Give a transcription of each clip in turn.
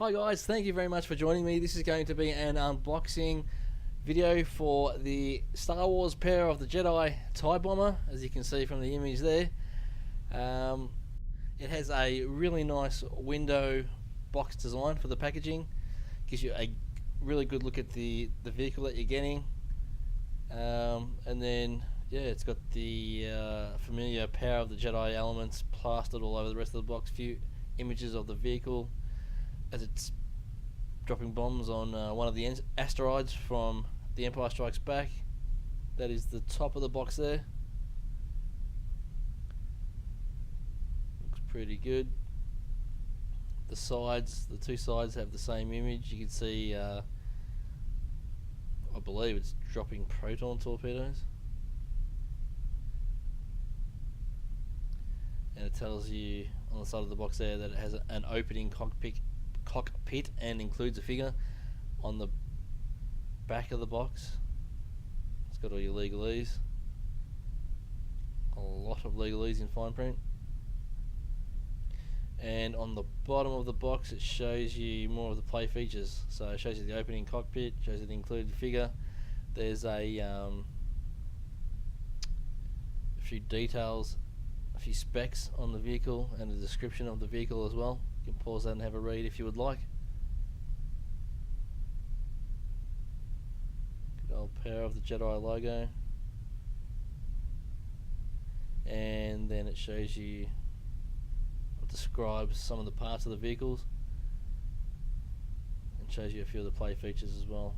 Hi guys, thank you very much for joining me. This is going to be an unboxing video for the Star Wars pair of the Jedi TIE Bomber, as you can see from the image there. It has a really nice window box design for the packaging. Gives you a really good look at the vehicle that you're getting. And then yeah, it's got the familiar Power of the Jedi elements plastered all over the rest of the box. Few images of the vehicle as it's dropping bombs on one of the asteroids from The Empire Strikes Back. That is the top of the box there. Looks pretty good. The sides, the two sides have the same image. You can see, I believe it's dropping proton torpedoes. And it tells you on the side of the box there that it has an opening cockpit and includes a figure. On the back of the box, it's got all your legalese, a lot of legalese in fine print. And on the bottom of the box it shows you more of the play features. So it shows you the opening cockpit, shows you the included figure. There's a few details, a few specs on the vehicle, and a description of the vehicle as well. You can pause that and have a read if you would like. Good old Power of the Jedi logo. And then it shows you, it describes some of the parts of the vehicles and shows you a few of the play features as well.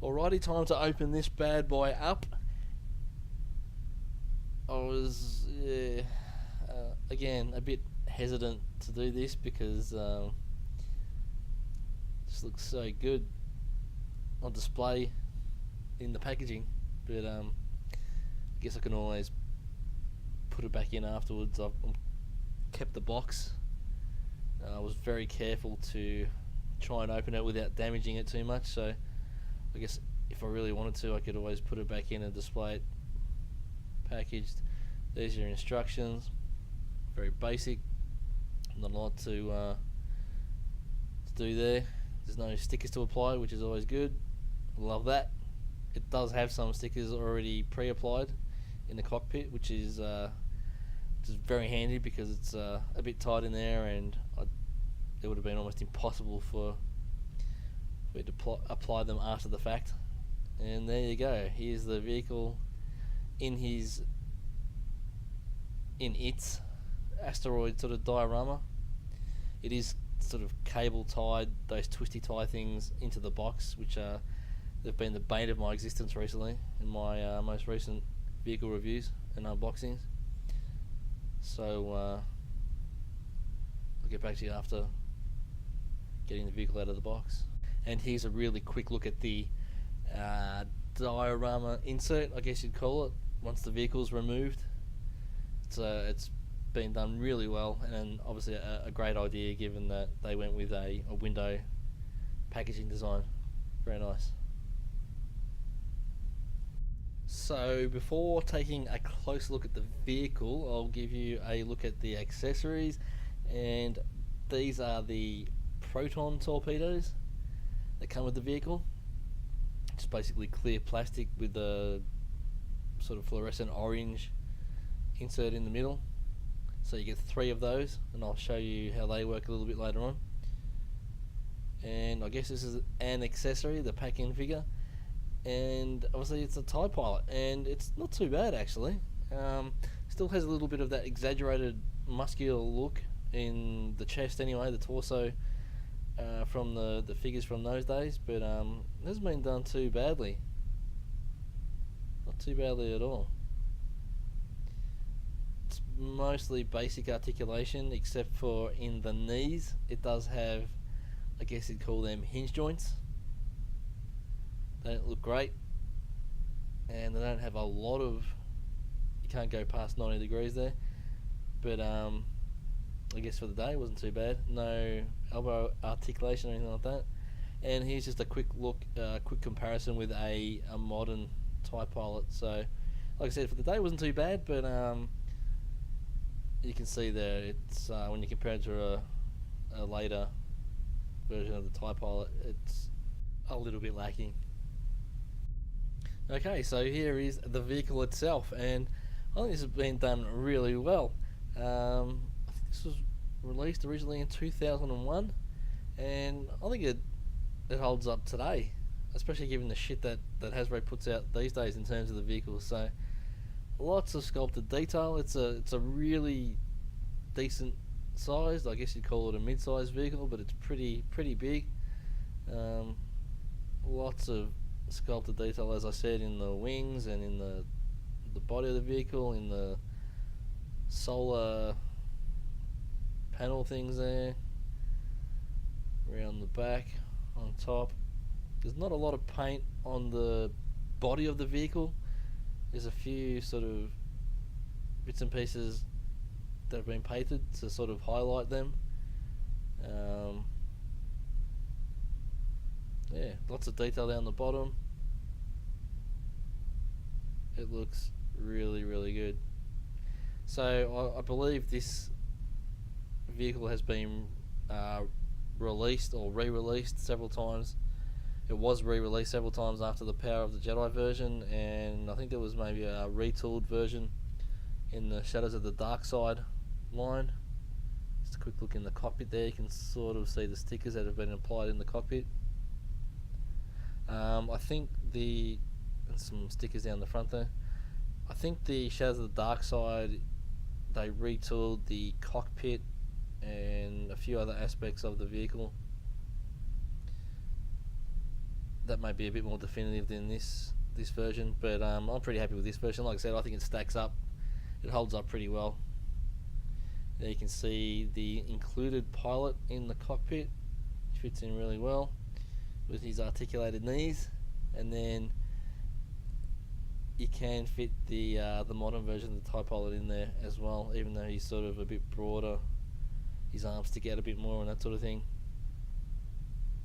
Alrighty, time to open this bad boy up. I was again a bit hesitant to do this because it just looks so good on display in the packaging, but I guess I can always put it back in afterwards. I've kept the box. I was very careful to try and open it without damaging it too much, so I guess if I really wanted to, I could always put it back in and display it packaged. There's your instructions, very basic, not a lot to do there. There's no stickers to apply, which is always good. Love that. It does have some stickers already pre-applied in the cockpit, which is very handy because it's a bit tight in there, and it would have been almost impossible for me to apply them after the fact. And there you go. Here's the vehicle in its asteroid sort of diorama. It is sort of cable tied, those twisty tie things, into the box, which they've been the bane of my existence recently in my most recent vehicle reviews and unboxings. So I'll get back to you after getting the vehicle out of the box. And here's a really quick look at the diorama insert, I guess you'd call it, once the vehicle's removed. It's been done really well, and obviously a great idea given that they went with a window packaging design. Very nice. So before taking a close look at the vehicle, I'll give you a look at the accessories, and these are the proton torpedoes that come with the vehicle. Just basically clear plastic with a sort of fluorescent orange insert in the middle. So you get 3 of those, and I'll show you how they work a little bit later on. And I guess this is an accessory, the pack-in figure, and obviously it's a TIE pilot, and it's not too bad actually. Still has a little bit of that exaggerated muscular look in the chest anyway, the torso, from the figures from those days, but it hasn't been done too badly. Not too badly at all. It's mostly basic articulation, except for in the knees. It does have, I guess you'd call them hinge joints. They don't look great, and they don't have a lot of, you can't go past 90 degrees there, but I guess for the day it wasn't too bad. No elbow articulation or anything like that. And here's just a quick look, quick comparison with a modern TIE pilot. So like I said, for the day it wasn't too bad, but you can see there, it's when you compare it to a later version of the TIE Pilot, it's a little bit lacking. Okay, so here is the vehicle itself, and I think this has been done really well. I think this was released originally in 2001, and I think it holds up today, especially given the shit that Hasbro puts out these days in terms of the vehicles. So lots of sculpted detail. It's a really decent sized, I guess you'd call it a mid-sized vehicle, but it's pretty big. Lots of sculpted detail, as I said, in the wings and in the body of the vehicle, in the solar panel things there, around the back, on top. There's not a lot of paint on the body of the vehicle. There's a few sort of bits and pieces that have been painted to sort of highlight them. Yeah, lots of detail down the bottom. It looks really good. So I believe this vehicle has been released or re-released several times. It was re-released several times after the Power of the Jedi version, and I think there was maybe a retooled version in the Shadows of the Dark Side line. Just a quick look in the cockpit there, you can sort of see the stickers that have been applied in the cockpit. I think and some stickers down the front there. I think the Shadows of the Dark Side, they retooled the cockpit and a few other aspects of the vehicle that might be a bit more definitive than this version, but I'm pretty happy with this version. Like I said, I think it stacks up, it holds up pretty well. There you can see the included pilot in the cockpit. He fits in really well with his articulated knees, and then you can fit the modern version of the TIE Pilot in there as well, even though he's sort of a bit broader. His arms stick out a bit more and that sort of thing.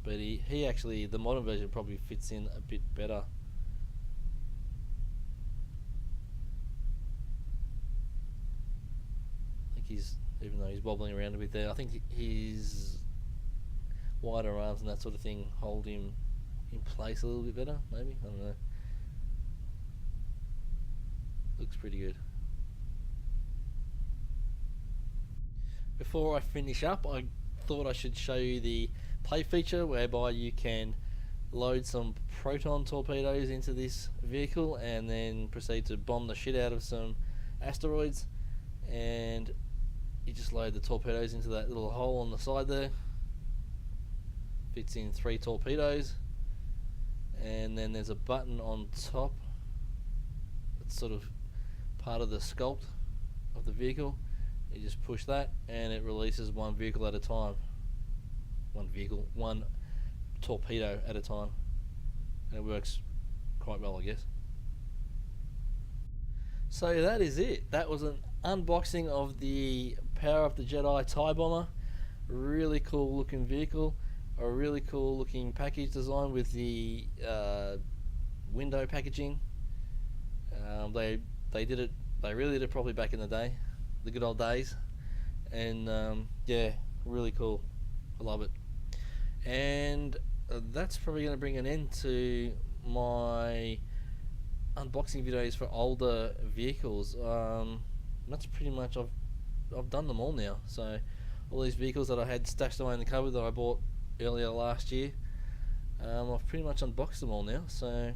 But he actually, the modern version probably fits in a bit better. I think even though he's wobbling around a bit there, I think his wider arms and that sort of thing hold him in place a little bit better, maybe, I don't know. Looks pretty good. Before I finish up, I thought I should show you the play feature whereby you can load some proton torpedoes into this vehicle and then proceed to bomb the shit out of some asteroids, and you just load the torpedoes into that little hole on the side there. Fits in 3 torpedoes, and then there's a button on top that's sort of part of the sculpt of the vehicle. You just push that and it releases one vehicle at a time. One torpedo at a time, and it works quite well, I guess. So that is it. That was an unboxing of the Power of the Jedi TIE Bomber. Really cool looking vehicle, a really cool looking package design with the window packaging. They really did it properly back in the day, the good old days, and yeah, really cool. I love it. And that's probably going to bring an end to my unboxing videos for older vehicles. That's pretty much, I've done them all now. So all these vehicles that I had stashed away in the cupboard that I bought earlier last year, I've pretty much unboxed them all now. So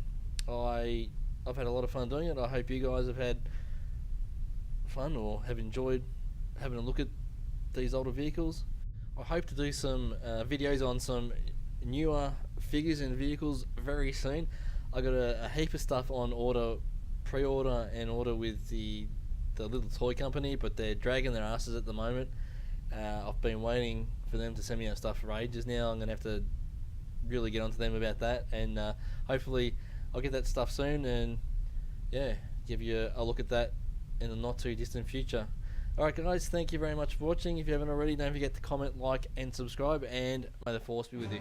I've had a lot of fun doing it. I hope you guys have had fun or have enjoyed having a look at these older vehicles. I hope to do some videos on some newer figures and vehicles very soon. I got a heap of stuff on order, pre-order and order with the little toy company, but they're dragging their asses at the moment. I've been waiting for them to send me out stuff for ages now. I'm going to have to really get onto them about that, and hopefully I'll get that stuff soon, and yeah, give you a look at that in the not too distant future. Alright guys, thank you very much for watching. If you haven't already, don't forget to comment, like and subscribe, and may the force be with you.